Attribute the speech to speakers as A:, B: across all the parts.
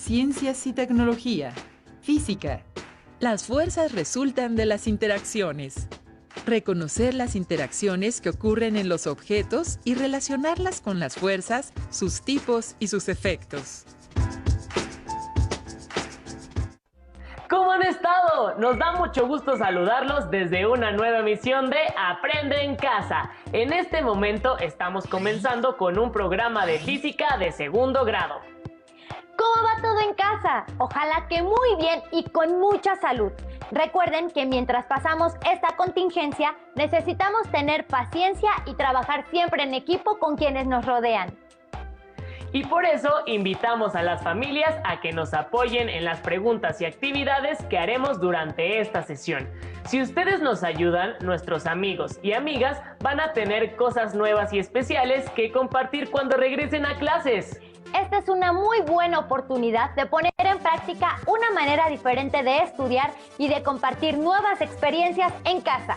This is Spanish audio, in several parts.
A: Ciencias y Tecnología. Física. Las fuerzas resultan de las interacciones. Reconocer las interacciones que ocurren en los objetos y relacionarlas con las fuerzas, sus tipos y sus efectos.
B: ¿Cómo han estado? Nos da mucho gusto saludarlos desde una nueva emisión de Aprende en Casa. En este momento estamos comenzando con un programa de física de segundo grado.
C: ¿Cómo va todo en casa? Ojalá que muy bien y con mucha salud. Recuerden que mientras pasamos esta contingencia, necesitamos tener paciencia y trabajar siempre en equipo con quienes nos rodean.
B: Y por eso invitamos a las familias a que nos apoyen en las preguntas y actividades que haremos durante esta sesión. Si ustedes nos ayudan, nuestros amigos y amigas van a tener cosas nuevas y especiales que compartir cuando regresen a clases.
C: Esta es una muy buena oportunidad de poner en práctica una manera diferente de estudiar y de compartir nuevas experiencias en casa.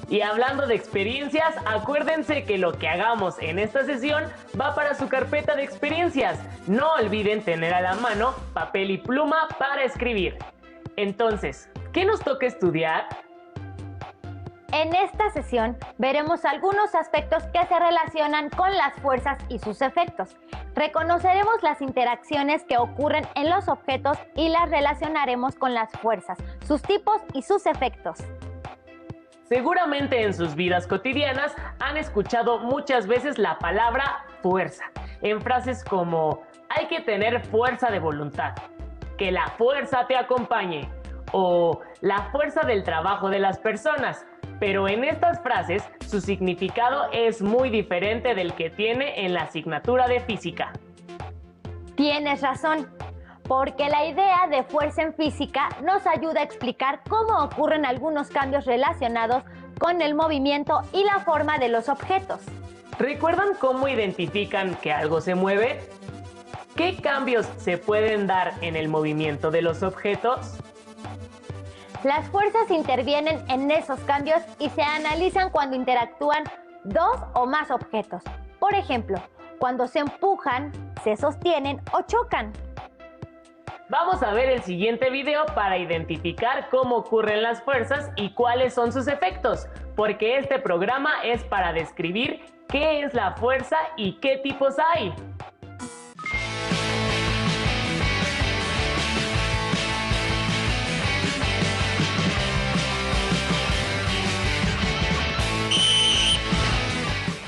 B: Y hablando de experiencias, acuérdense que lo que hagamos en esta sesión va para su carpeta de experiencias. No olviden tener a la mano papel y pluma para escribir. Entonces, ¿qué nos toca estudiar?
C: En esta sesión veremos algunos aspectos que se relacionan con las fuerzas y sus efectos. Reconoceremos las interacciones que ocurren en los objetos y las relacionaremos con las fuerzas, sus tipos y sus efectos.
B: Seguramente en sus vidas cotidianas han escuchado muchas veces la palabra fuerza, en frases como hay que tener fuerza de voluntad, que la fuerza te acompañe o la fuerza del trabajo de las personas. Pero en estas frases su significado es muy diferente del que tiene en la asignatura de física.
C: Tienes razón, porque la idea de fuerza en física nos ayuda a explicar cómo ocurren algunos cambios relacionados con el movimiento y la forma de los objetos.
B: ¿Recuerdan cómo identifican que algo se mueve? ¿Qué cambios se pueden dar en el movimiento de los objetos?
C: Las fuerzas intervienen en esos cambios y se analizan cuando interactúan dos o más objetos. Por ejemplo, cuando se empujan, se sostienen o chocan.
B: Vamos a ver el siguiente video para identificar cómo ocurren las fuerzas y cuáles son sus efectos, porque este programa es para describir qué es la fuerza y qué tipos hay.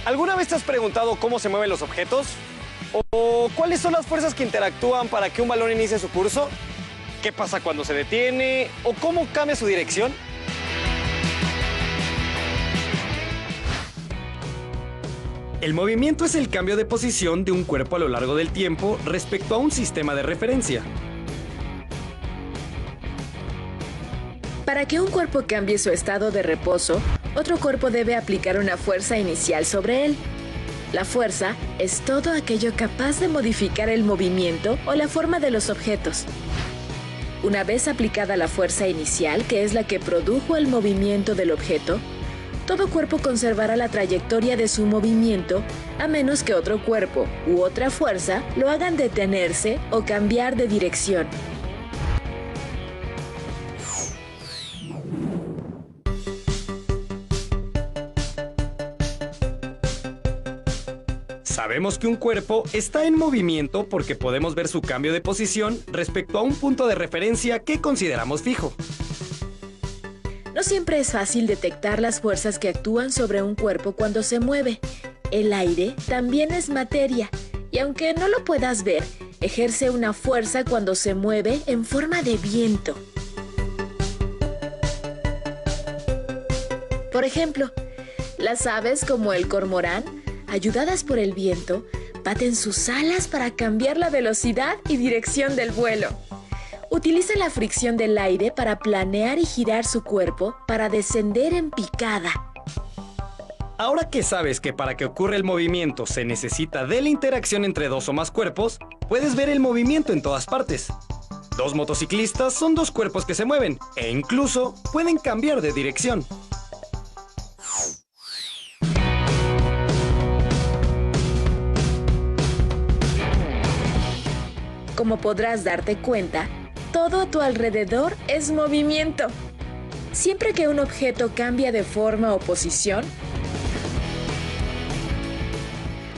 D: ¿Alguna vez te has preguntado cómo se mueven los objetos? ¿O cuáles son las fuerzas que interactúan para que un balón inicie su curso? ¿Qué pasa cuando se detiene? ¿O cómo cambia su dirección? El movimiento es el cambio de posición de un cuerpo a lo largo del tiempo respecto a un sistema de referencia.
E: Para que un cuerpo cambie su estado de reposo, otro cuerpo debe aplicar una fuerza inicial sobre él. La fuerza es todo aquello capaz de modificar el movimiento o la forma de los objetos. Una vez aplicada la fuerza inicial, que es la que produjo el movimiento del objeto, todo cuerpo conservará la trayectoria de su movimiento, a menos que otro cuerpo u otra fuerza lo hagan detenerse o cambiar de dirección.
D: Sabemos que un cuerpo está en movimiento porque podemos ver su cambio de posición respecto a un punto de referencia que consideramos fijo.
E: No siempre es fácil detectar las fuerzas que actúan sobre un cuerpo cuando se mueve. El aire también es materia, y aunque no lo puedas ver, ejerce una fuerza cuando se mueve en forma de viento. Por ejemplo, las aves como el cormorán, ayudadas por el viento, baten sus alas para cambiar la velocidad y dirección del vuelo. Utilizan la fricción del aire para planear y girar su cuerpo para descender en picada.
D: Ahora que sabes que para que ocurra el movimiento se necesita de la interacción entre dos o más cuerpos, puedes ver el movimiento en todas partes. Dos motociclistas son dos cuerpos que se mueven e incluso pueden cambiar de dirección.
E: Como podrás darte cuenta, todo a tu alrededor es movimiento. Siempre que un objeto cambia de forma o posición,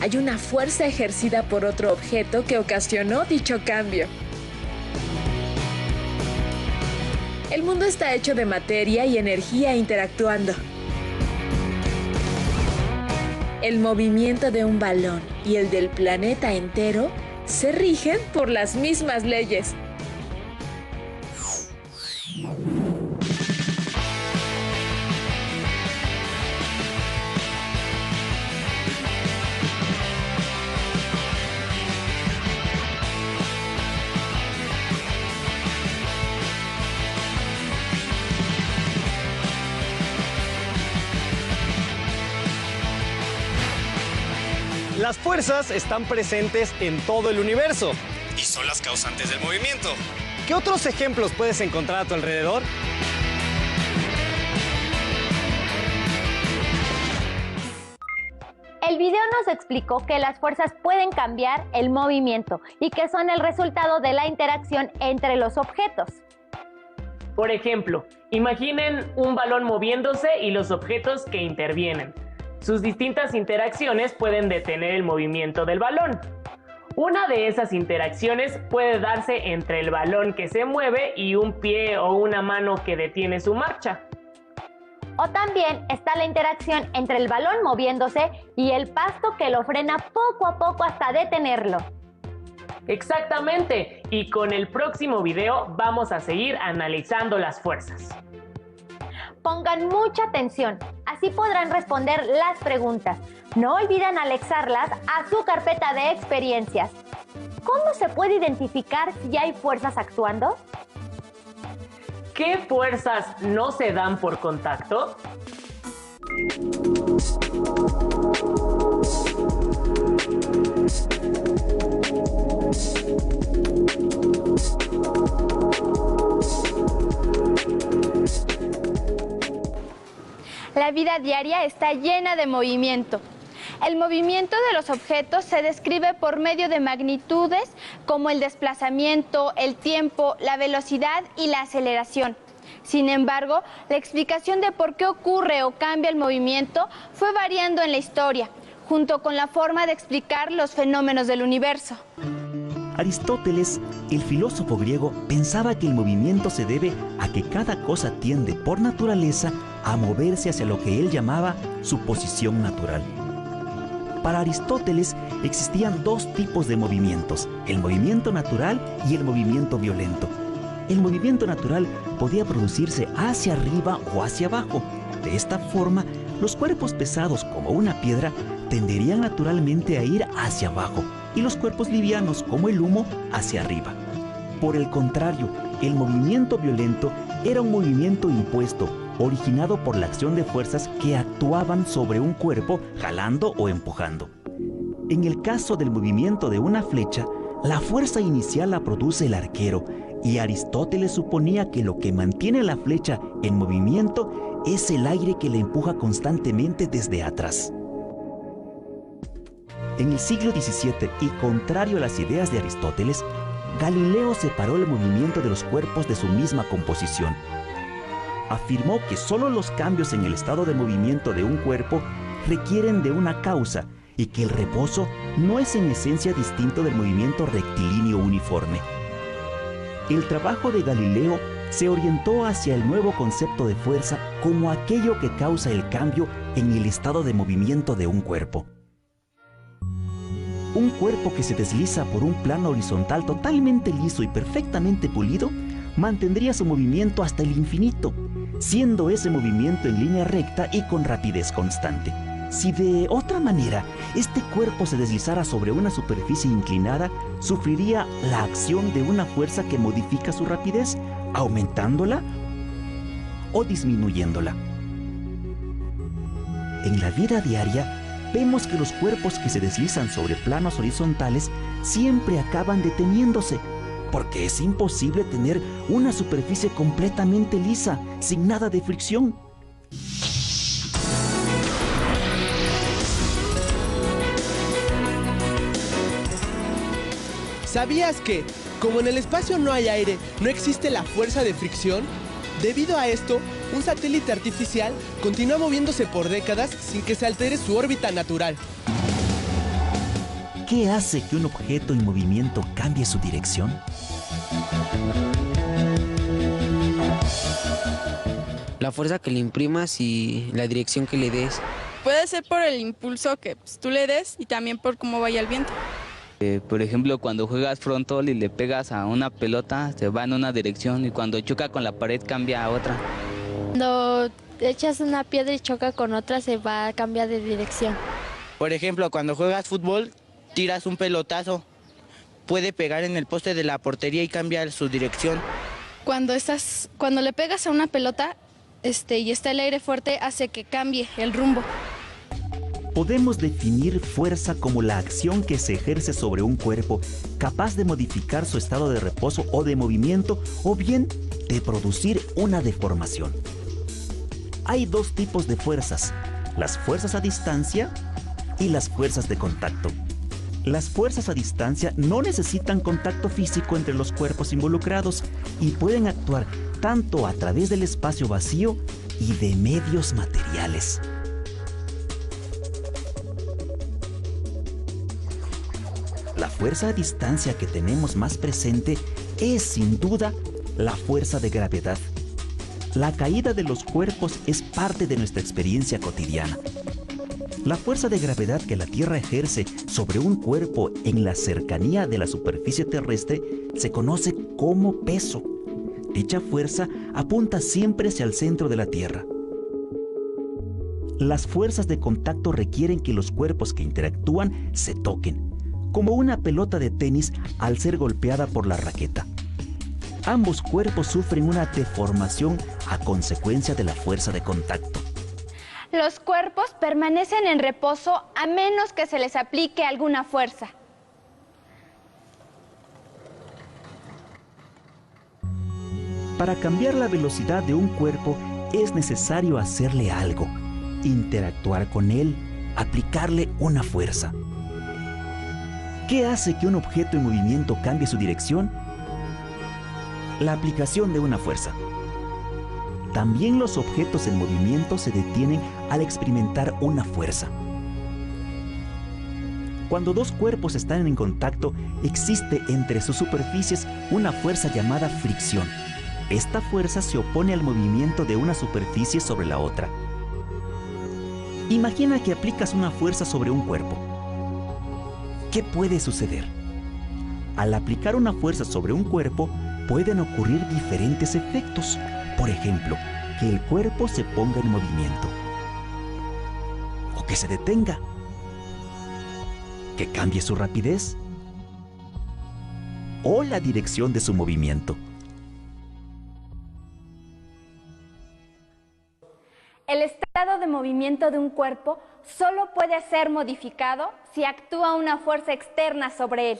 E: hay una fuerza ejercida por otro objeto que ocasionó dicho cambio. El mundo está hecho de materia y energía interactuando. El movimiento de un balón y el del planeta entero se rigen por las mismas leyes.
D: Las fuerzas están presentes en todo el universo y son las causantes del movimiento. ¿Qué otros ejemplos puedes encontrar a tu alrededor?
C: El video nos explicó que las fuerzas pueden cambiar el movimiento y que son el resultado de la interacción entre los objetos.
B: Por ejemplo, imaginen un balón moviéndose y los objetos que intervienen. Sus distintas interacciones pueden detener el movimiento del balón. Una de esas interacciones puede darse entre el balón que se mueve y un pie o una mano que detiene su marcha.
C: O también está la interacción entre el balón moviéndose y el pasto que lo frena poco a poco hasta detenerlo.
B: Exactamente, y con el próximo video vamos a seguir analizando las fuerzas.
C: Pongan mucha atención, así podrán responder las preguntas. No olviden anexarlas a su carpeta de experiencias. ¿Cómo se puede identificar si hay fuerzas actuando?
B: ¿Qué fuerzas no se dan por contacto?
F: La vida diaria está llena de movimiento. El movimiento de los objetos se describe por medio de magnitudes como el desplazamiento, el tiempo, la velocidad y la aceleración. Sin embargo, la explicación de por qué ocurre o cambia el movimiento fue variando en la historia, junto con la forma de explicar los fenómenos del universo.
G: Aristóteles, el filósofo griego, pensaba que el movimiento se debe a que cada cosa tiende por naturaleza a moverse hacia lo que él llamaba su posición natural. Para Aristóteles existían dos tipos de movimientos, el movimiento natural y el movimiento violento. El movimiento natural podía producirse hacia arriba o hacia abajo. De esta forma, los cuerpos pesados como una piedra tenderían naturalmente a ir hacia abajo y los cuerpos livianos como el humo hacia arriba. Por el contrario, el movimiento violento era un movimiento impuesto, originado por la acción de fuerzas que actuaban sobre un cuerpo jalando o empujando. En el caso del movimiento de una flecha, la fuerza inicial la produce el arquero, y Aristóteles suponía que lo que mantiene la flecha en movimiento es el aire que la empuja constantemente desde atrás. En el siglo XVII, y contrario a las ideas de Aristóteles, Galileo separó el movimiento de los cuerpos de su misma composición. Afirmó que solo los cambios en el estado de movimiento de un cuerpo requieren de una causa y que el reposo no es en esencia distinto del movimiento rectilíneo uniforme. El trabajo de Galileo se orientó hacia el nuevo concepto de fuerza como aquello que causa el cambio en el estado de movimiento de un cuerpo. Un cuerpo que se desliza por un plano horizontal totalmente liso y perfectamente pulido mantendría su movimiento hasta el infinito, siendo ese movimiento en línea recta y con rapidez constante. Si de otra manera este cuerpo se deslizara sobre una superficie inclinada, sufriría la acción de una fuerza que modifica su rapidez, aumentándola o disminuyéndola. En la vida diaria, vemos que los cuerpos que se deslizan sobre planos horizontales siempre acaban deteniéndose, porque es imposible tener una superficie completamente lisa, sin nada de fricción.
H: ¿Sabías que Como en el espacio no hay aire, no existe la fuerza de fricción. Debido a esto, un satélite artificial continúa moviéndose por décadas sin que se altere su órbita natural.
G: ¿Qué hace que un objeto en movimiento cambie su dirección?
I: La fuerza que le imprimas y la dirección que le des.
J: Puede ser por el impulso que tú le des y también por cómo vaya el viento.
K: Por ejemplo, cuando juegas frontón y le pegas a una pelota, se va en una dirección y cuando choca con la pared cambia a otra.
L: Cuando echas una piedra y choca con otra, se va a cambiar de dirección.
M: Por ejemplo, cuando juegas fútbol, tiras un pelotazo, puede pegar en el poste de la portería y cambiar su dirección.
J: Cuando le pegas a una pelota y está el aire fuerte, hace que cambie el rumbo.
G: Podemos definir fuerza como la acción que se ejerce sobre un cuerpo capaz de modificar su estado de reposo o de movimiento o bien de producir una deformación. Hay dos tipos de fuerzas, las fuerzas a distancia y las fuerzas de contacto. Las fuerzas a distancia no necesitan contacto físico entre los cuerpos involucrados y pueden actuar tanto a través del espacio vacío y de medios materiales. La fuerza a distancia que tenemos más presente es, sin duda, la fuerza de gravedad. La caída de los cuerpos es parte de nuestra experiencia cotidiana. La fuerza de gravedad que la Tierra ejerce sobre un cuerpo en la cercanía de la superficie terrestre se conoce como peso. Dicha fuerza apunta siempre hacia el centro de la Tierra. Las fuerzas de contacto requieren que los cuerpos que interactúan se toquen, como una pelota de tenis al ser golpeada por la raqueta. Ambos cuerpos sufren una deformación a consecuencia de la fuerza de contacto.
F: Los cuerpos permanecen en reposo a menos que se les aplique alguna fuerza.
G: Para cambiar la velocidad de un cuerpo es necesario hacerle algo, interactuar con él, aplicarle una fuerza. ¿Qué hace que un objeto en movimiento cambie su dirección? La aplicación de una fuerza. También los objetos en movimiento se detienen al experimentar una fuerza. Cuando dos cuerpos están en contacto, existe entre sus superficies una fuerza llamada fricción. Esta fuerza se opone al movimiento de una superficie sobre la otra. Imagina que aplicas una fuerza sobre un cuerpo. ¿Qué puede suceder? Al aplicar una fuerza sobre un cuerpo, pueden ocurrir diferentes efectos. Por ejemplo, que el cuerpo se ponga en movimiento. O que se detenga. Que cambie su rapidez. O la dirección de su movimiento.
F: El estado de movimiento de un cuerpo solo puede ser modificado si actúa una fuerza externa sobre él.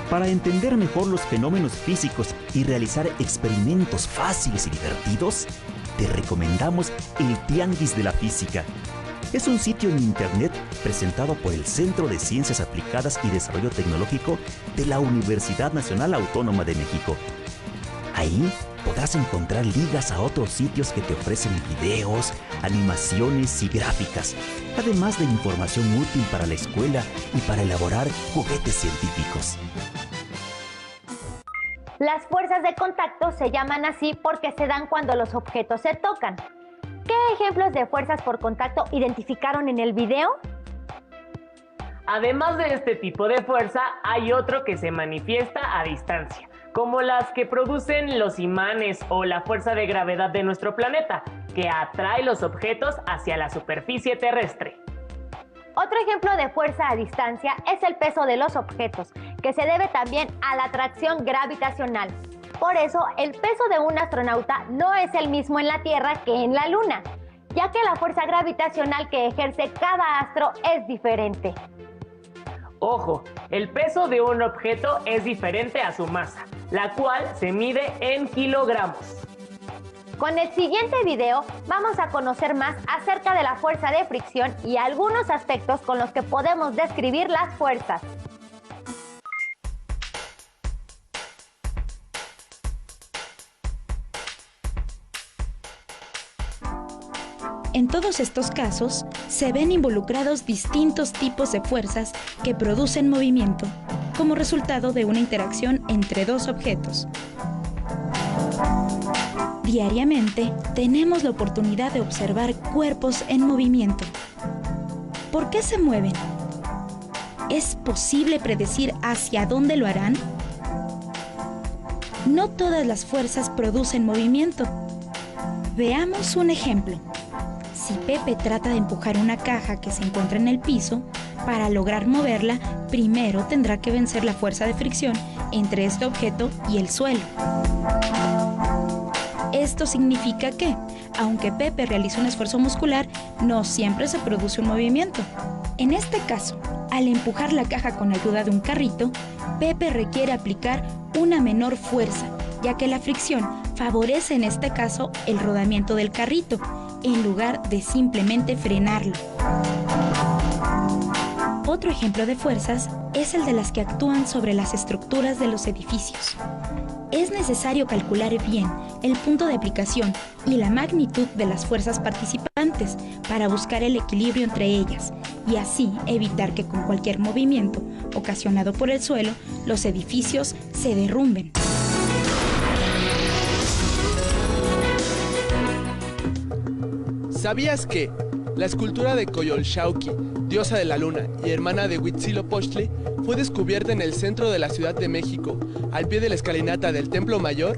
G: Para entender mejor los fenómenos físicos y realizar experimentos fáciles y divertidos, te recomendamos el Tianguis de la Física. Es un sitio en internet presentado por el Centro de Ciencias Aplicadas y Desarrollo Tecnológico de la Universidad Nacional Autónoma de México. Ahí podrás encontrar ligas a otros sitios que te ofrecen videos, animaciones y gráficas, además de información útil para la escuela y para elaborar juguetes científicos.
C: Las fuerzas de contacto se llaman así porque se dan cuando los objetos se tocan. ¿Qué ejemplos de fuerzas por contacto identificaron en el video?
B: Además de este tipo de fuerza, hay otro que se manifiesta a distancia, como las que producen los imanes o la fuerza de gravedad de nuestro planeta, que atrae los objetos hacia la superficie terrestre.
C: Otro ejemplo de fuerza a distancia es el peso de los objetos, que se debe también a la atracción gravitacional. Por eso, el peso de un astronauta no es el mismo en la Tierra que en la Luna, ya que la fuerza gravitacional que ejerce cada astro es diferente.
B: Ojo, el peso de un objeto es diferente a su masa, la cual se mide en kilogramos.
C: Con el siguiente video vamos a conocer más acerca de la fuerza de fricción y algunos aspectos con los que podemos describir las fuerzas.
N: En todos estos casos, se ven involucrados distintos tipos de fuerzas que producen movimiento, como resultado de una interacción entre dos objetos. Diariamente, tenemos la oportunidad de observar cuerpos en movimiento. ¿Por qué se mueven? ¿Es posible predecir hacia dónde lo harán? No todas las fuerzas producen movimiento. Veamos un ejemplo. Si Pepe trata de empujar una caja que se encuentra en el piso, para lograr moverla, primero tendrá que vencer la fuerza de fricción entre este objeto y el suelo. Esto significa que, aunque Pepe realice un esfuerzo muscular, no siempre se produce un movimiento. En este caso, al empujar la caja con ayuda de un carrito, Pepe requiere aplicar una menor fuerza, ya que la fricción favorece en este caso el rodamiento del carrito, en lugar de simplemente frenarlo. Otro ejemplo de fuerzas es el de las que actúan sobre las estructuras de los edificios. Es necesario calcular bien el punto de aplicación y la magnitud de las fuerzas participantes para buscar el equilibrio entre ellas y así evitar que con cualquier movimiento ocasionado por el suelo, los edificios se derrumben.
H: ¿Sabías que la escultura de Coyolxauhqui, diosa de la luna y hermana de Huitzilopochtli, fue descubierta en el centro de la Ciudad de México, al pie de la escalinata del Templo Mayor?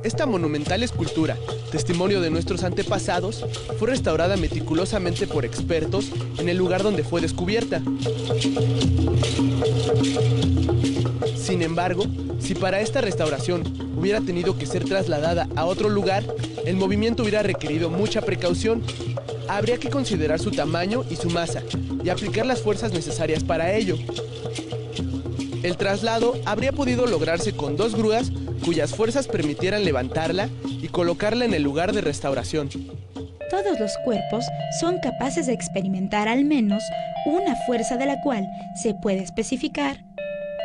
H: Esta monumental escultura, testimonio de nuestros antepasados, fue restaurada meticulosamente por expertos en el lugar donde fue descubierta. Sin embargo, si para esta restauración hubiera tenido que ser trasladada a otro lugar, el movimiento hubiera requerido mucha precaución. Habría que considerar su tamaño y su masa y aplicar las fuerzas necesarias para ello. El traslado habría podido lograrse con 2 grúas cuyas fuerzas permitieran levantarla y colocarla en el lugar de restauración.
N: Todos los cuerpos son capaces de experimentar al menos una fuerza de la cual se puede especificar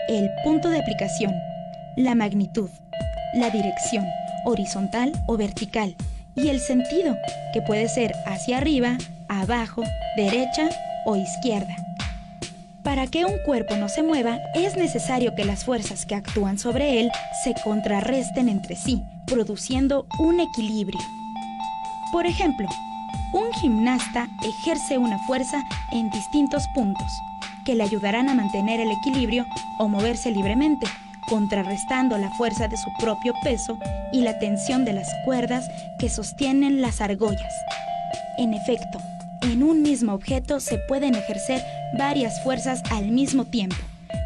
N: el punto de aplicación, la magnitud, la dirección, horizontal o vertical, y el sentido, que puede ser hacia arriba, abajo, derecha o izquierda. Para que un cuerpo no se mueva, es necesario que las fuerzas que actúan sobre él se contrarresten entre sí, produciendo un equilibrio. Por ejemplo, un gimnasta ejerce una fuerza en distintos puntos, que le ayudarán a mantener el equilibrio o moverse libremente, contrarrestando la fuerza de su propio peso y la tensión de las cuerdas que sostienen las argollas. En efecto, en un mismo objeto se pueden ejercer varias fuerzas al mismo tiempo,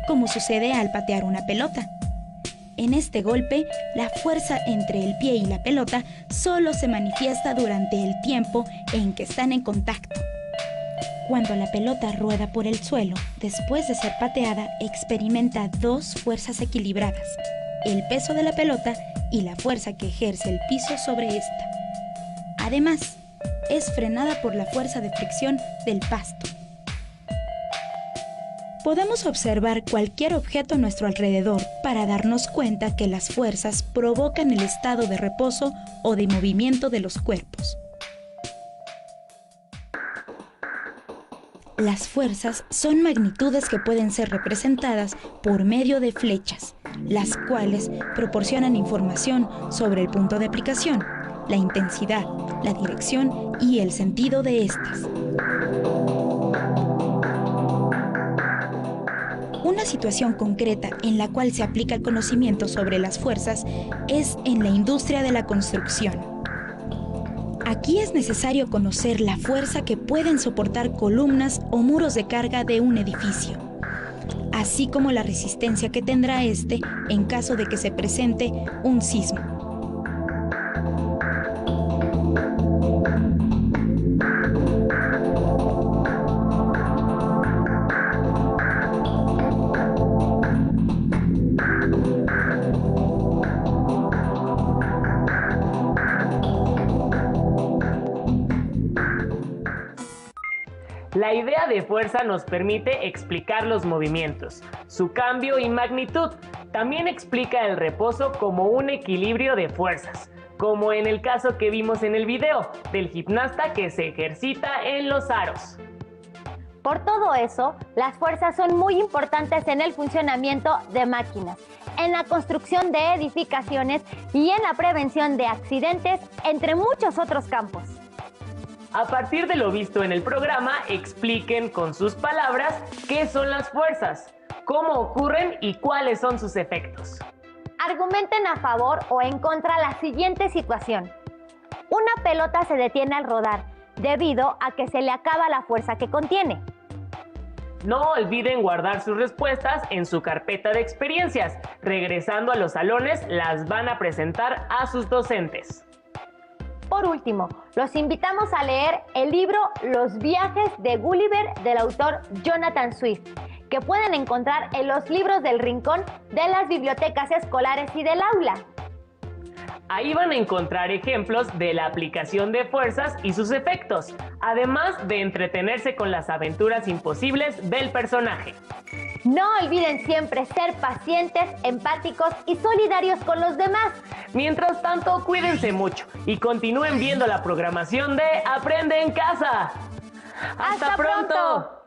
N: como sucede al patear una pelota. En este golpe, la fuerza entre el pie y la pelota solo se manifiesta durante el tiempo en que están en contacto. Cuando la pelota rueda por el suelo, después de ser pateada, experimenta 2 fuerzas equilibradas, el peso de la pelota y la fuerza que ejerce el piso sobre esta. Además, es frenada por la fuerza de fricción del pasto. Podemos observar cualquier objeto a nuestro alrededor para darnos cuenta que las fuerzas provocan el estado de reposo o de movimiento de los cuerpos. Las fuerzas son magnitudes que pueden ser representadas por medio de flechas, las cuales proporcionan información sobre el punto de aplicación, la intensidad, la dirección y el sentido de estas. Un una situación concreta en la cual se aplica el conocimiento sobre las fuerzas es en la industria de la construcción. Aquí es necesario conocer la fuerza que pueden soportar columnas o muros de carga de un edificio, así como la resistencia que tendrá este en caso de que se presente un sismo.
B: La idea de fuerza nos permite explicar los movimientos, su cambio y magnitud. También explica el reposo como un equilibrio de fuerzas, como en el caso que vimos en el video del gimnasta que se ejercita en los aros.
C: Por todo eso, las fuerzas son muy importantes en el funcionamiento de máquinas, en la construcción de edificaciones y en la prevención de accidentes, entre muchos otros campos.
B: A partir de lo visto en el programa, expliquen con sus palabras qué son las fuerzas, cómo ocurren y cuáles son sus efectos.
C: Argumenten a favor o en contra la siguiente situación. Una pelota se detiene al rodar debido a que se le acaba la fuerza que contiene.
B: No olviden guardar sus respuestas en su carpeta de experiencias. Regresando a los salones, las van a presentar a sus docentes.
C: Por último, los invitamos a leer el libro Los viajes de Gulliver del autor Jonathan Swift, que pueden encontrar en los libros del rincón de las bibliotecas escolares y del aula.
B: Ahí van a encontrar ejemplos de la aplicación de fuerzas y sus efectos, además de entretenerse con las aventuras imposibles del personaje.
C: No olviden siempre ser pacientes, empáticos y solidarios con los demás.
B: Mientras tanto, cuídense mucho y continúen viendo la programación de Aprende en Casa. ¡Hasta pronto!